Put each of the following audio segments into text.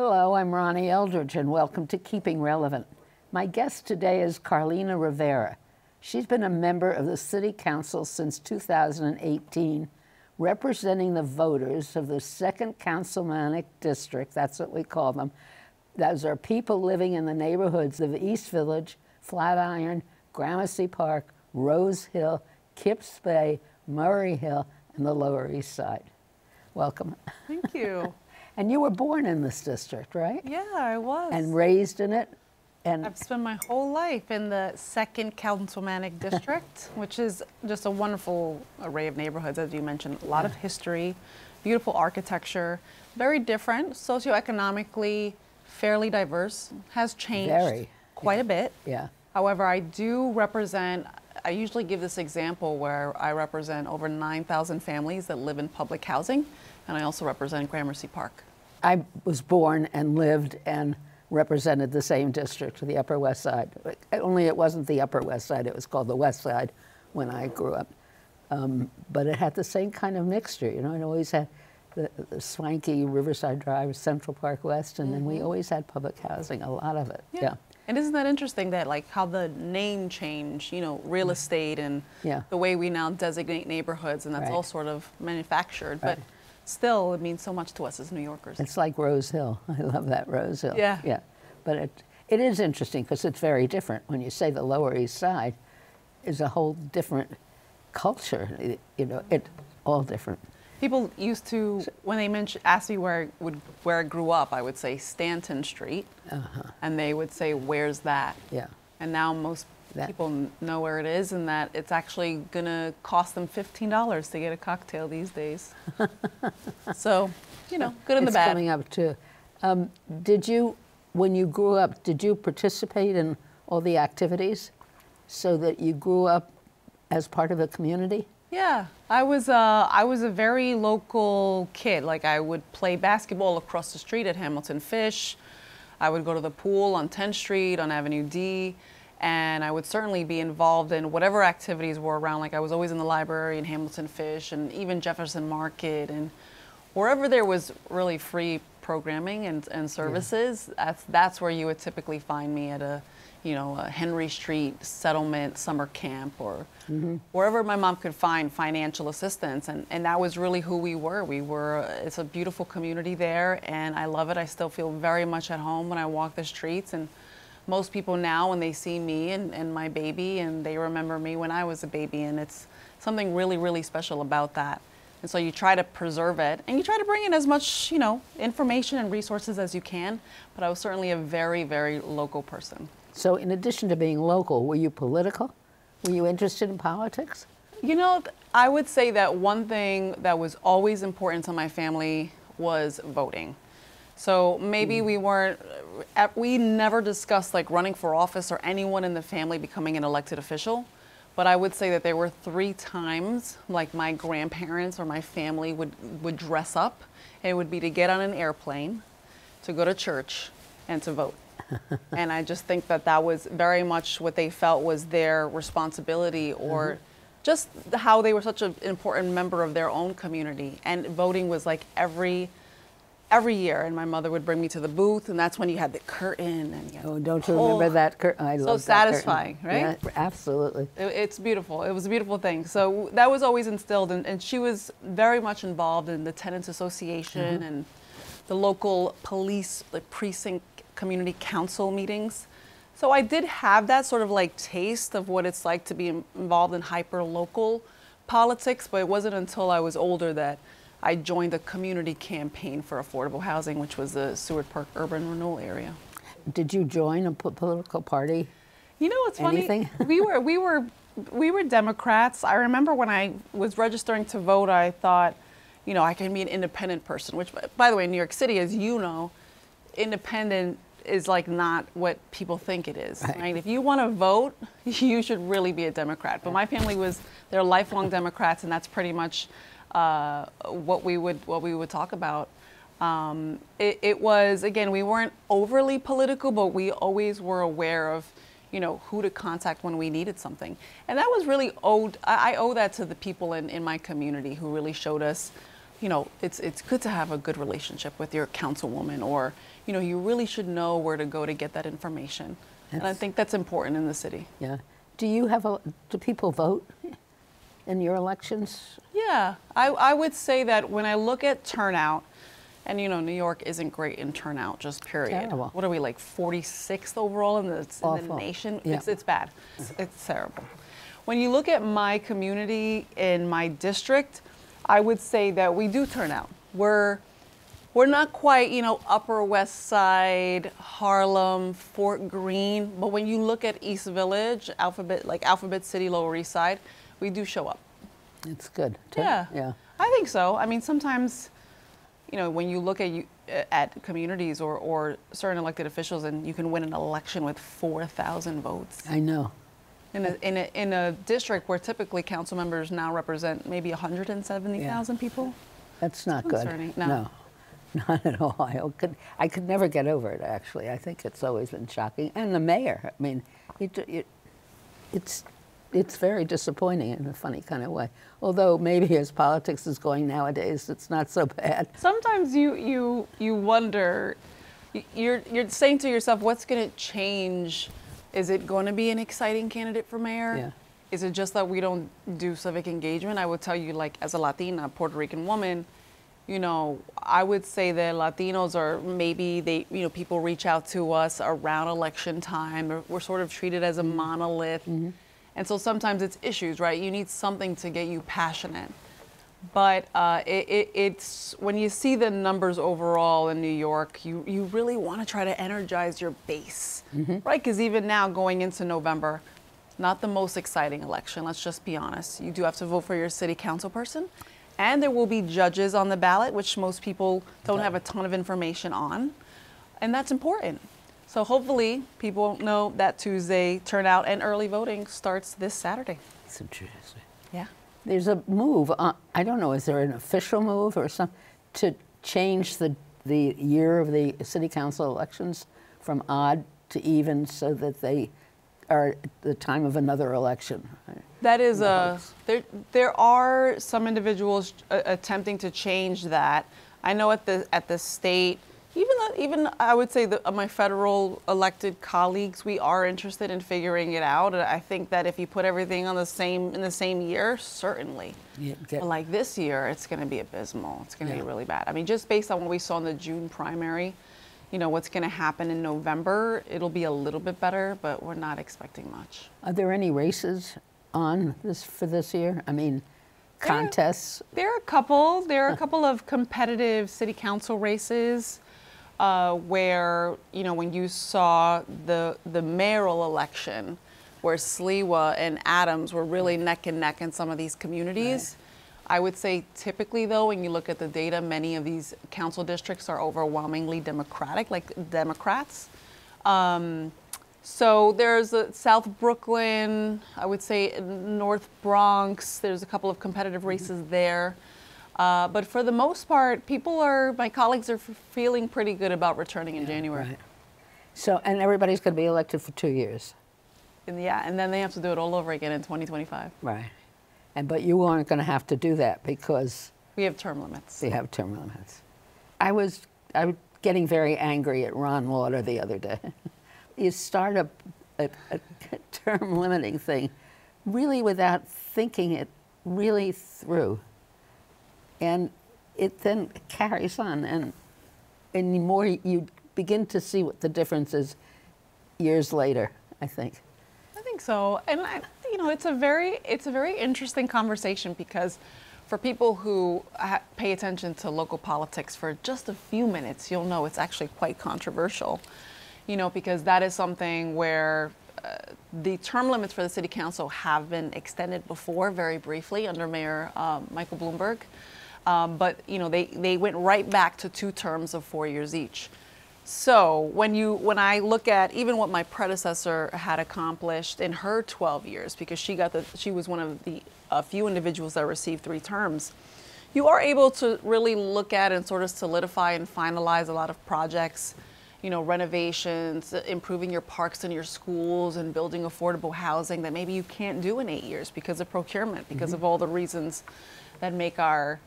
Hello, I'm Ronnie Eldridge, and welcome to Keeping Relevant. My guest today is Carlina Rivera. She's been a member of the City Council since 2018, representing the voters of the 2nd Councilmanic District, that's what we call them. Those are people living in the neighborhoods of East Village, Flatiron, Gramercy Park, Rose Hill, Kips Bay, Murray Hill, and the Lower East Side. Welcome. Thank you. And you were born in this district, right? Yeah, I was. And raised in it? And I've spent my whole life in the 2nd Councilmanic District, which is just a wonderful array of neighborhoods, as you mentioned. A lot of history, beautiful architecture, very different, socioeconomically fairly diverse, has changed quite a bit. Yeah. However, I do represent, I usually give this example where I represent over 9,000 families that live in public housing, and I also represent Gramercy Park. I was born and lived and represented the same district, the Upper West Side. Only it wasn't the Upper West Side, it was called the West Side when I grew up. But it had the same kind of mixture, you know, it always had the swanky Riverside Drive, Central Park West, and then we always had public housing, a lot of it. Yeah. And isn't that interesting that like how the name change, you know, real estate and the way we now designate neighborhoods, and that's all sort of manufactured, but still it means so much to us as New Yorkers. It's like Rose Hill. I love that Rose Hill. Yeah. Yeah. But it is interesting because it's very different. When you say the Lower East Side is a whole different culture, you know, it's all different. People used to, when they asked me where I grew up, I would say Stanton Street, and they would say, "Where's that?" Yeah. And now most people know where it is, and that it's actually going to cost them $15 to get a cocktail these days. So, you know, good and the bad. It's coming up too. Did you, when you grew up, did you participate in all the activities so that you grew up as part of a community? Yeah, I was a very local kid. Like I would play basketball across the street at Hamilton Fish. I would go to the pool on 10th Street, on Avenue D, and I would certainly be involved in whatever activities were around. Like I was always in the library in Hamilton Fish and even Jefferson Market, and wherever there was really free programming and services, that's where you would typically find me at a Henry Street settlement summer camp, or wherever my mom could find financial assistance. And that was really who we were. It's a beautiful community there, and I love it. I still feel very much at home when I walk the streets. And most people now, when they see me and my baby, and they remember me when I was a baby, and it's something really, really special about that. And so you try to preserve it, and you try to bring in as much, you know, information and resources as you can. But I was certainly a very, very local person. So in addition to being local, were you political? Were you interested in politics? You know, I would say that one thing that was always important to my family was voting. So maybe we never discussed like running for office or anyone in the family becoming an elected official. But I would say that there were 3 times like my grandparents or my family would dress up, and it would be to get on an airplane, to go to church, and to vote. And I just think that that was very much what they felt was their responsibility, or just how they were such an important member of their own community. And voting was like every year, and my mother would bring me to the booth, and that's when you had the curtain. And don't you remember that curtain? I love so satisfying, right? Yeah, absolutely. It's beautiful. It was a beautiful thing. So that was always instilled, and she was very much involved in the Tenants Association and the local police, the precinct community council meetings. So I did have that sort of like taste of what it's like to be involved in hyper local politics, but it wasn't until I was older that I joined a community campaign for affordable housing, which was the Seward Park Urban Renewal Area. Did you join a political party? You know, it's funny. we were Democrats. I remember when I was registering to vote, I thought, you know, I can be an independent person, which, by the way, in New York City, as you know, independent is like not what people think it is, right? If you want to vote, you should really be a Democrat. But my family they're lifelong Democrats, and that's pretty much what we would talk about. It was, again, we weren't overly political, but we always were aware of, you know, who to contact when we needed something. And that was really I owe that to the people in my community who really showed us you know, it's good to have a good relationship with your councilwoman, or, you know, you really should know where to go to get that information. And I think that's important in the city. Yeah. Do people vote in your elections? Yeah, I would say that when I look at turnout, and you know, New York isn't great in turnout, just period. Terrible. What are we, like 46th overall in the nation? Yeah. It's bad. It's terrible. When you look at my community in my district, I would say that we do turn out. We're not quite, you know, Upper West Side, Harlem, Fort Greene, but when you look at East Village, Alphabet City, Lower East Side, we do show up. It's good. Yeah. Yeah. I think so. I mean, sometimes, you know, when you look at communities or certain elected officials, and you can win an election with 4,000 votes. I know. In a district where typically council members now represent maybe 170,000 people. That's not Concerning. good. No. Not at all. I could never get over it, actually. I think it's always been shocking. And the mayor, I mean, it's very disappointing in a funny kind of way. Although maybe as politics is going nowadays, it's not so bad. Sometimes you wonder, you're saying to yourself, what's going to change? Is it going to be an exciting candidate for mayor? Yeah. Is it just that we don't do civic engagement? I would tell you, like, as a Latina, Puerto Rican woman, you know, I would say that Latinos are maybe people reach out to us around election time, or we're sort of treated as a monolith. Mm-hmm. And so sometimes it's issues, right? You need something to get you passionate. But it's when you see the numbers overall in New York, you really want to try to energize your base, right? Because even now going into November, not the most exciting election, let's just be honest. You do have to vote for your city council person, and there will be judges on the ballot, which most people don't have a ton of information on, and that's important. So hopefully people know that Tuesday turnout and early voting starts this Saturday. It's interesting. Yeah. There's a move, I don't know, is there an official move or something to change the year of the city council elections from odd to even so that they are at the time of another election? That is there are some individuals attempting to change that. I know at the state, even I would say that my federal elected colleagues, we are interested in figuring it out. I think that if you put everything in the same year, certainly. Yeah, but like this year, it's going to be abysmal. It's going to be really bad. I mean, just based on what we saw in the June primary, you know, what's going to happen in November, it'll be a little bit better, but we're not expecting much. Are there any races on for this year? I mean, contests? There are a couple. There are a couple of competitive city council races. Where, you know, when you saw the mayoral election, where Sliwa and Adams were really neck and neck in some of these communities, I would say typically, though, when you look at the data, many of these council districts are overwhelmingly Democratic, like Democrats. So there's South Brooklyn, I would say North Bronx, there's a couple of competitive races there. But for the most part, my colleagues are feeling pretty good about returning in January. Right. So, and everybody's going to be elected for 2 years. And then they have to do it all over again in 2025. Right. But you aren't going to have to do that because we have term limits. We have term limits. I was getting very angry at Ron Lauder the other day. You start a term limiting thing really without thinking it really through. And it then carries on, and the more you begin to see what the difference is years later, I think. I think so, and you know, it's a very interesting conversation, because for people who pay attention to local politics for just a few minutes, you'll know it's actually quite controversial. You know, because that is something where the term limits for the city council have been extended before, very briefly, under Mayor Michael Bloomberg. But you know, they went right back to 2 terms of 4 years each. So when I look at even what my predecessor had accomplished in her 12 years, because she was one of the few individuals that received 3 terms, you are able to really look at and sort of solidify and finalize a lot of projects, you know, renovations, improving your parks and your schools, and building affordable housing that maybe you can't do in 8 years because of procurement, because of all the reasons that make our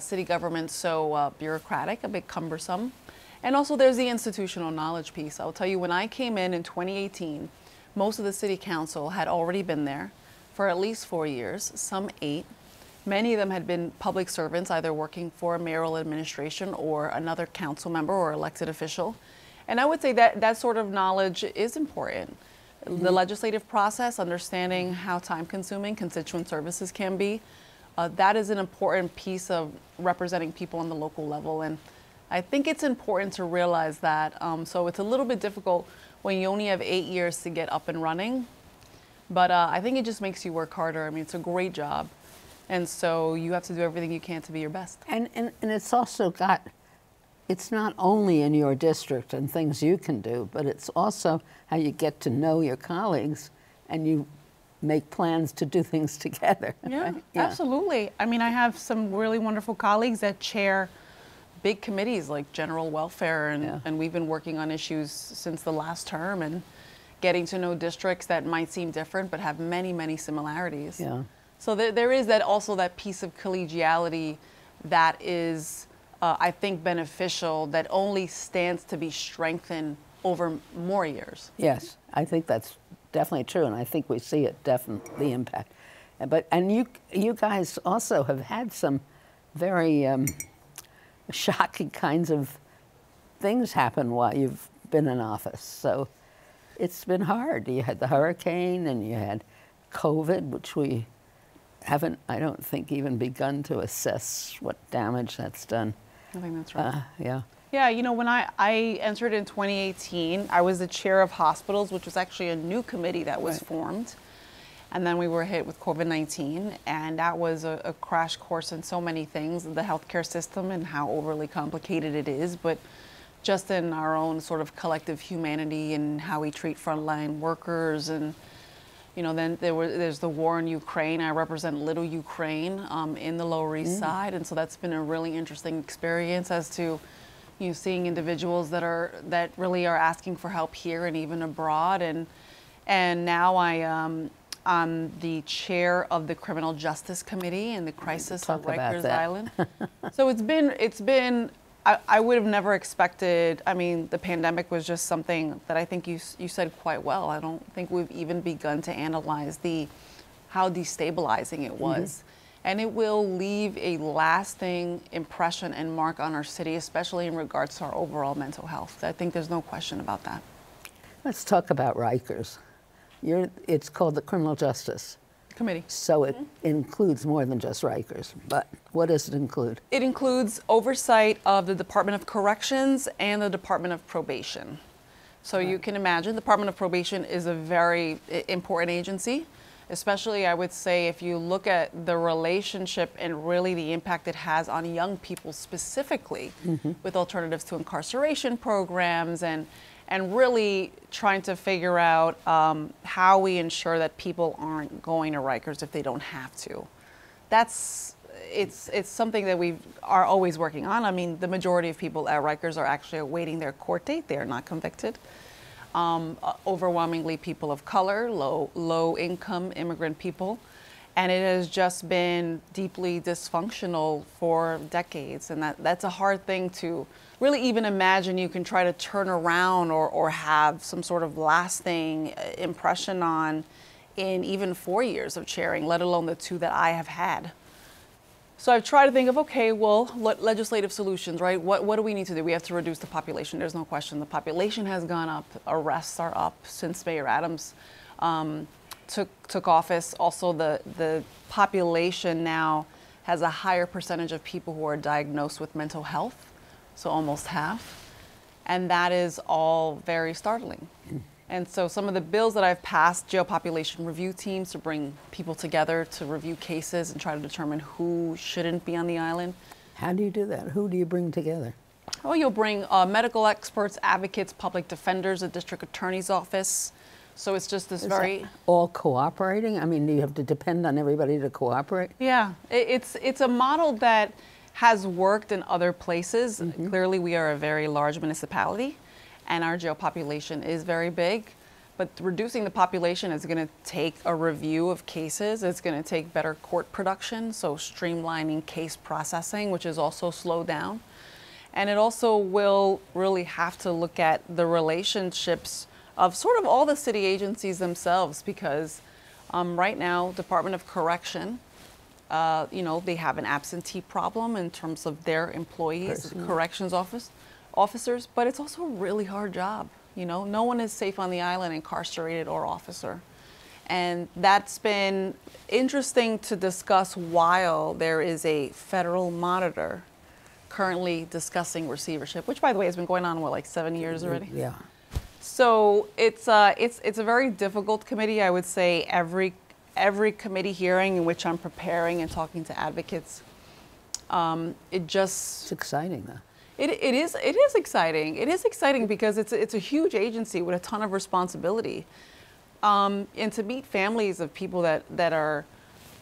city government so bureaucratic, a bit cumbersome. And also there's the institutional knowledge piece. I'll tell you, when I came in 2018, most of the city council had already been there for at least 4 years, some 8. Many of them had been public servants, either working for a mayoral administration or another council member or elected official. And I would say that that sort of knowledge is important. The legislative process, understanding how time-consuming constituent services can be, that is an important piece of representing people on the local level. And I think it's important to realize that. So it's a little bit difficult when you only have 8 years to get up and running. But I think it just makes you work harder. I mean, it's a great job. And so you have to do everything you can to be your best. And it's also got, it's not only in your district and things you can do, but it's also how you get to know your colleagues and you make plans to do things together. Yeah, right? Yeah. Absolutely. I mean, I have some really wonderful colleagues that chair big committees like general welfare, and we've been working on issues since the last term and getting to know districts that might seem different but have many, many similarities. Yeah. So there is that also that piece of collegiality that is, I think, beneficial, that only stands to be strengthened over more years. Yes, I think that's definitely true, and I think we see it definitely impact. And you guys also have had some very shocking kinds of things happen while you've been in office. So it's been hard. You had the hurricane and you had COVID, which we haven't, I don't think, even begun to assess what damage that's done. I think that's right. Yeah. Yeah, you know, when I entered in 2018, I was the chair of hospitals, which was actually a new committee that was formed. And then we were hit with COVID-19, and that was a crash course in so many things, the healthcare system and how overly complicated it is, but just in our own sort of collective humanity and how we treat frontline workers. And, you know, then there's the war in Ukraine. I represent Little Ukraine in the Lower East Side, and so that's been a really interesting experience as to, you know, seeing individuals that really are asking for help here and even abroad. And now I'm the chair of the Criminal Justice Committee in the crisis at Rikers Island. So it's been. I would have never expected. I mean, the pandemic was just something that I think you said quite well. I don't think we've even begun to analyze how destabilizing it was. And it will leave a lasting impression and mark on our city, especially in regards to our overall mental health. I think there's no question about that. Let's talk about Rikers. It's called the Criminal Justice Committee. So it includes more than just Rikers, but what does it include? It includes oversight of the Department of Corrections and the Department of Probation. So you can imagine, the Department of Probation is a very important agency, especially, I would say, if you look at the relationship and really the impact it has on young people specifically with alternatives to incarceration programs and really trying to figure out how we ensure that people aren't going to Rikers if they don't have to. It's something that we are always working on. I mean, the majority of people at Rikers are actually awaiting their court date. They are not convicted. Overwhelmingly people of color, low income immigrant people. And it has just been deeply dysfunctional for decades. And that's a hard thing to really even imagine you can try to turn around or have some sort of lasting impression on in even 4 years of chairing, let alone the 2 that I have had. So I've tried to think of, okay, well, what legislative solutions, right? What do we need to do? We have to reduce the population. There's no question. The population has gone up. Arrests are up since Mayor Adams took office. Also, the population now has a higher percentage of people who are diagnosed with mental health, so almost half. And that is all very startling. And so some of the bills that I've passed, jail population review teams to bring people together to review cases and try to determine who shouldn't be on the island. How do you do that? Who do you bring together? Oh, you'll bring medical experts, advocates, public defenders, a district attorney's office. So it's just this very... all cooperating? I mean, do you have to depend on everybody to cooperate? Yeah, it's a model that has worked in other places. Clearly, we are a very large municipality, and our jail population is very big. But reducing the population is going to take a review of cases. It's going to take better court production, so streamlining case processing, which is also slowed down. And it also will really have to look at the relationships of sort of all the city agencies themselves, because right now, Department of Correction, they have an absentee problem in terms of their employees, corrections officers, but it's also a really hard job. No one is safe on the island, incarcerated or officer. And that's been interesting to discuss while there is a federal monitor currently discussing receivership, which, by the way, has been going on, like 7 years already? Yeah. So it's a very difficult committee. I would say every committee hearing in which I'm preparing and talking to advocates, It's exciting, though. It is exciting. It is exciting because it's a huge agency with a ton of responsibility. And to meet families of people that are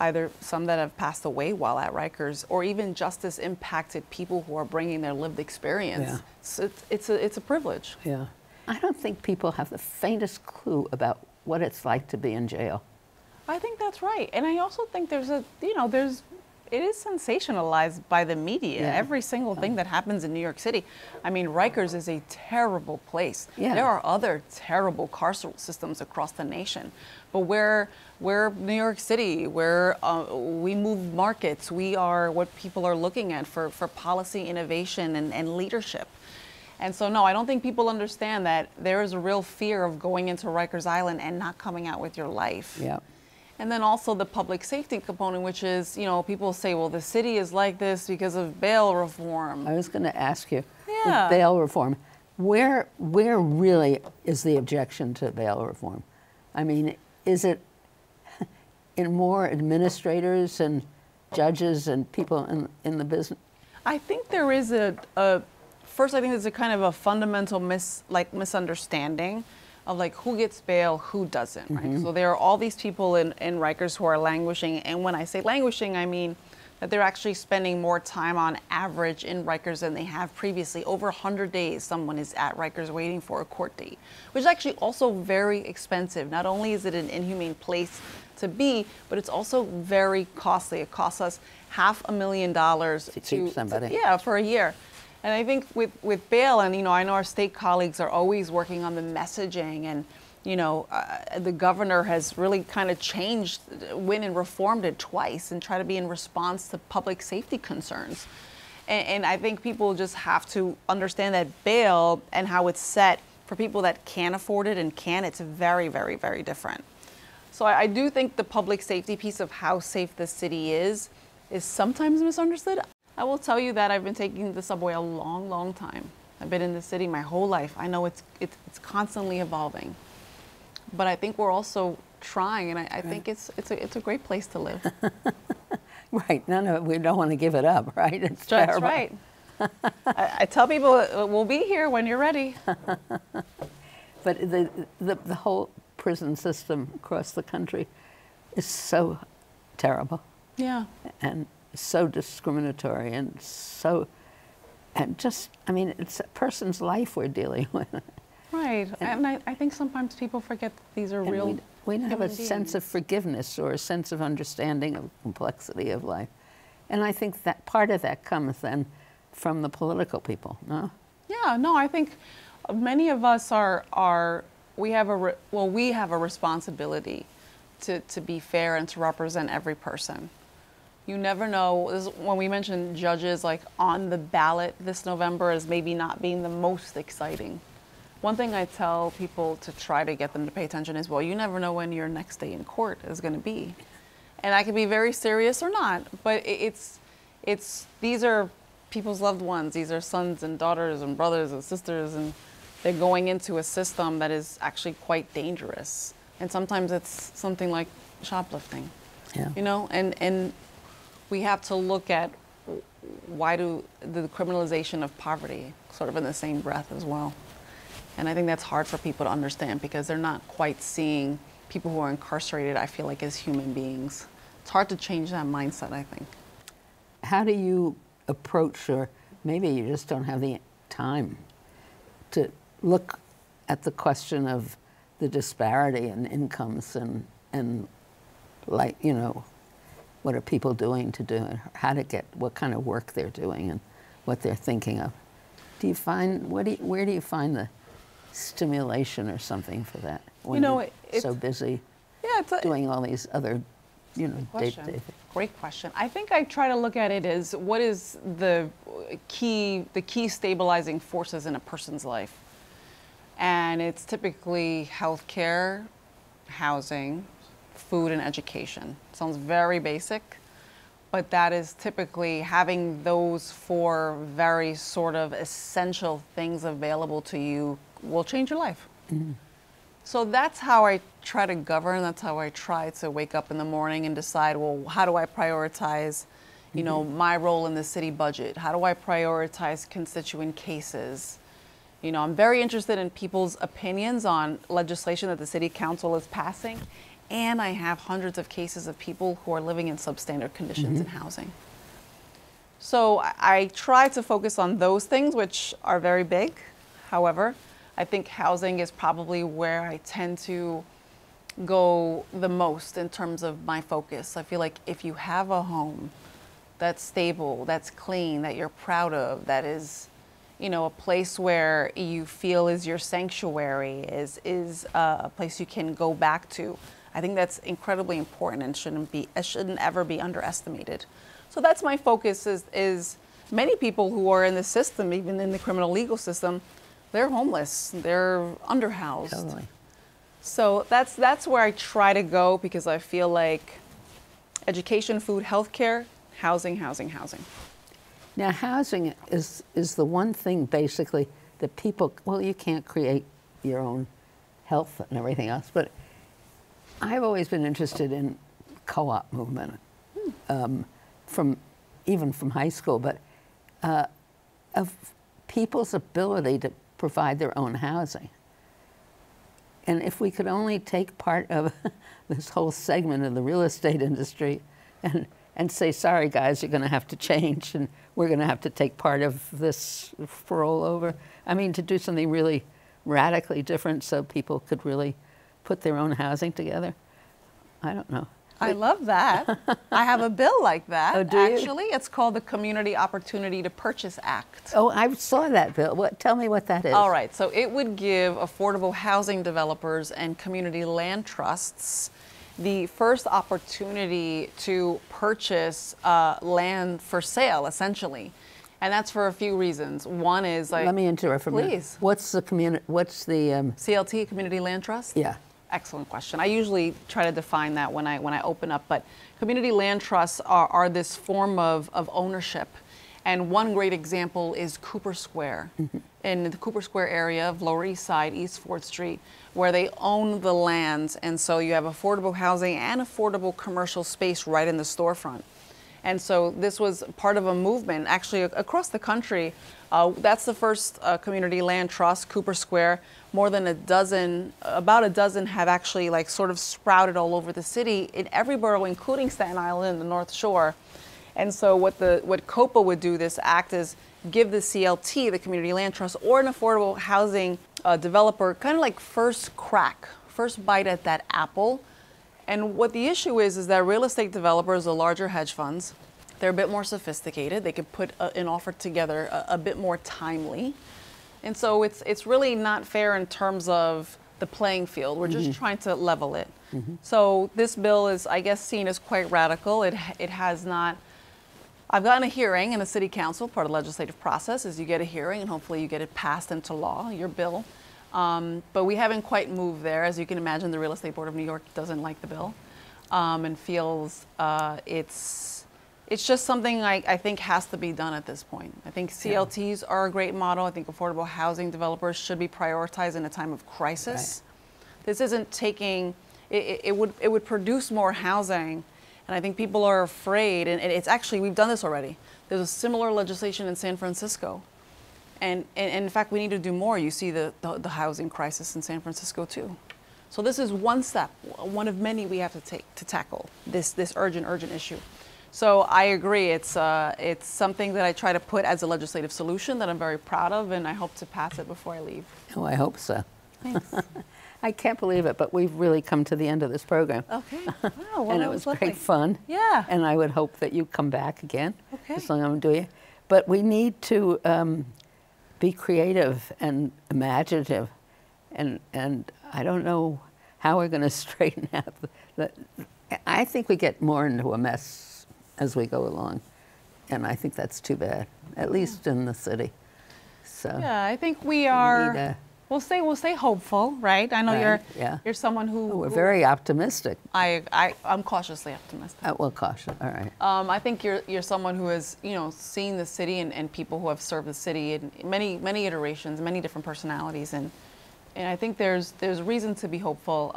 either some that have passed away while at Rikers, or even justice impacted people who are bringing their lived experience. Yeah. So it's a privilege. Yeah. I don't think people have the faintest clue about what it's like to be in jail. I think that's right. And I also think it is sensationalized by the media. Yeah. Every single thing that happens in New York City. I mean, Rikers is a terrible place. Yeah. There are other terrible carceral systems across the nation. But we're New York City, we move markets. We are what people are looking at for policy innovation and leadership. And so, no, I don't think people understand that there is a real fear of going into Rikers Island and not coming out with your life. Yeah. And then also the public safety component, which is, people say, well, the city is like this because of bail reform. I was going to ask you, with bail reform, where really is the objection to bail reform? I mean, is it in more administrators and judges and people in the business? I think there is first, I think there's a kind of a fundamental misunderstanding of who gets bail, who doesn't, right? Mm-hmm. So there are all these people in Rikers who are languishing, and when I say languishing, I mean that they're actually spending more time on average in Rikers than they have previously. Over 100 days, someone is at Rikers waiting for a court date, which is actually also very expensive. Not only is it an inhumane place to be, but it's also very costly. It costs us $500,000 to keep somebody. For a year. And I think with bail, and I know our state colleagues are always working on the messaging, and the governor has really kind of changed, went and reformed it twice, and try to be in response to public safety concerns. And I think people just have to understand that bail and how it's set for people that can't afford it and can, it's very, very, very different. So I do think the public safety piece of how safe the city is sometimes misunderstood. I will tell you that I've been taking the subway a long, long time. I've been in the city my whole life. I know it's constantly evolving, but I think we're also trying, and I think it's a great place to live. Right. No, we don't want to give it up, right? It's terrible. That's right. I tell people we'll be here when you're ready. But the whole prison system across the country is so terrible. Yeah. And so discriminatory and just, I mean, it's a person's life we're dealing with. Right. And I think sometimes people forget that these are real. We don't have a sense of forgiveness or a sense of understanding of complexity of life. And I think that part of that comes then from the political people, no? Yeah, no, I think many of us we have a responsibility to be fair and to represent every person. You never know. When we mentioned judges on the ballot this November as maybe not being the most exciting. One thing I tell people to try to get them to pay attention is, well, you never know when your next day in court is going to be. And I can be very serious or not, but these are people's loved ones. These are sons and daughters and brothers and sisters, and they're going into a system that is actually quite dangerous. And sometimes it's something like shoplifting, and we have to look at why do the criminalization of poverty sort of in the same breath as well. And I think that's hard for people to understand because they're not quite seeing people who are incarcerated, I feel like, as human beings. It's hard to change that mindset, I think. How do you approach, or maybe you just don't have the time, to look at the question of the disparity in incomes and like, you know, what are people doing to do it, how to get, what kind of work they're doing and what they're thinking of. Do you find, where do you find the stimulation or something for that when you're so busy doing all these other, you know, day-to-day things? Great question. I think I try to look at it as what is the key stabilizing forces in a person's life. And it's typically healthcare, housing, food, and education. Sounds very basic, but that is typically having those four very sort of essential things available to you will change your life. Mm-hmm. So that's how I try to govern. That's how I try to wake up in the morning and decide, well, how do I prioritize, you know, my role in the city budget? How do I prioritize constituent cases? You know, I'm very interested in people's opinions on legislation that the city council is passing. And I have hundreds of cases of people who are living in substandard conditions in housing. So I try to focus on those things, which are very big. However, I think housing is probably where I tend to go the most in terms of my focus. I feel like if you have a home that's stable, that's clean, that you're proud of, that is, you know, a place where you feel is your sanctuary, is a place you can go back to, I think that's incredibly important and shouldn't ever be underestimated. So that's my focus is many people who are in the system, even in the criminal legal system, they're homeless, they're underhoused. Totally. So that's where I try to go because I feel like education, food, healthcare, housing. Now housing is the one thing basically that people, well, you can't create your own health and everything else, but I've always been interested in co-op movement, even from high school, but of people's ability to provide their own housing. And if we could only take part of this whole segment of the real estate industry and say, sorry guys, you're going to have to change and we're going to have to take part of this for all over. I mean, to do something really radically different so people could really put their own housing together. I don't know. I love that. I have a bill like that. Oh, do actually, you? It's called the Community Opportunity to Purchase Act. Oh, I saw that bill. Tell me what that is. All right. So it would give affordable housing developers and community land trusts the first opportunity to purchase land for sale, essentially. And that's for a few reasons. One is like, let me interrupt for a minute. Please. What's the CLT, Community Land Trust? Yeah. Excellent question. I usually try to define that when I open up, but community land trusts are this form of ownership. And one great example is Cooper Square, in the Cooper Square area of Lower East Side, East 4th Street, where they own the lands. And so you have affordable housing and affordable commercial space right in the storefront. And so this was part of a movement actually across the country. That's the first community land trust, Cooper Square. More than about a dozen have actually like sort of sprouted all over the city in every borough, including Staten Island and the North Shore. And so what COPA would do, this act, is give the CLT, the Community Land Trust, or an affordable housing developer kind of like first bite at that apple. And what the issue is that real estate developers, the larger hedge funds, they're a bit more sophisticated. They can put an offer together a bit more timely. And so it's really not fair in terms of the playing field. We're just trying to level it. So this bill is, I guess, seen as quite radical. It has not, I've gotten a hearing in the city council. Part of the legislative process is you get a hearing and hopefully you get it passed into law, your bill. But we haven't quite moved there. As you can imagine, the Real Estate Board of New York doesn't like the bill and feels it's just something I think has to be done at this point. I think CLTs are a great model. I think affordable housing developers should be prioritized in a time of crisis. Right. This isn't taking, it would produce more housing, and I think people are afraid, and it's actually, we've done this already. There's a similar legislation in San Francisco. And in fact, we need to do more. You see the housing crisis in San Francisco too. So this is one step, one of many we have to take to tackle this urgent issue. So I agree. It's something that I try to put as a legislative solution that I'm very proud of, and I hope to pass it before I leave. Oh, I hope so. Thanks. I can't believe it, but we've really come to the end of this program. Okay. Wow, well, And that it was lovely. great fun. Yeah. And I would hope that you come back again. Okay. As long as I'm doing it. But we need to be creative and imaginative. And I don't know how we're going to straighten out I think we get more into a mess as we go along. And I think that's too bad, at least in the city. So Yeah, I think we are. need We'll stay hopeful, right? I know Right, you're someone who. we're very optimistic. I'm cautiously optimistic. Well, caution. All right. I think you're someone who has seen the city and people who have served the city in many iterations, many different personalities, and I think there's reason to be hopeful.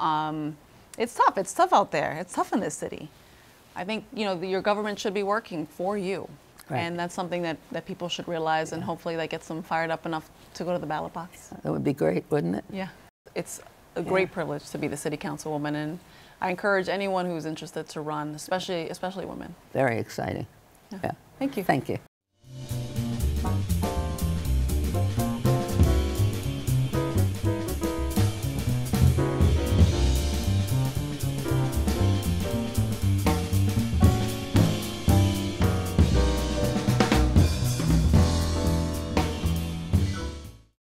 It's tough. It's tough out there. It's tough in this city. I think your government should be working for you. Right. And that's something that people should realize, and hopefully that gets them fired up enough to go to the ballot box. That would be great, wouldn't it? Yeah. It's a great privilege to be the city councilwoman, and I encourage anyone who's interested to run, especially women. Very exciting. Yeah. Thank you. Thank you.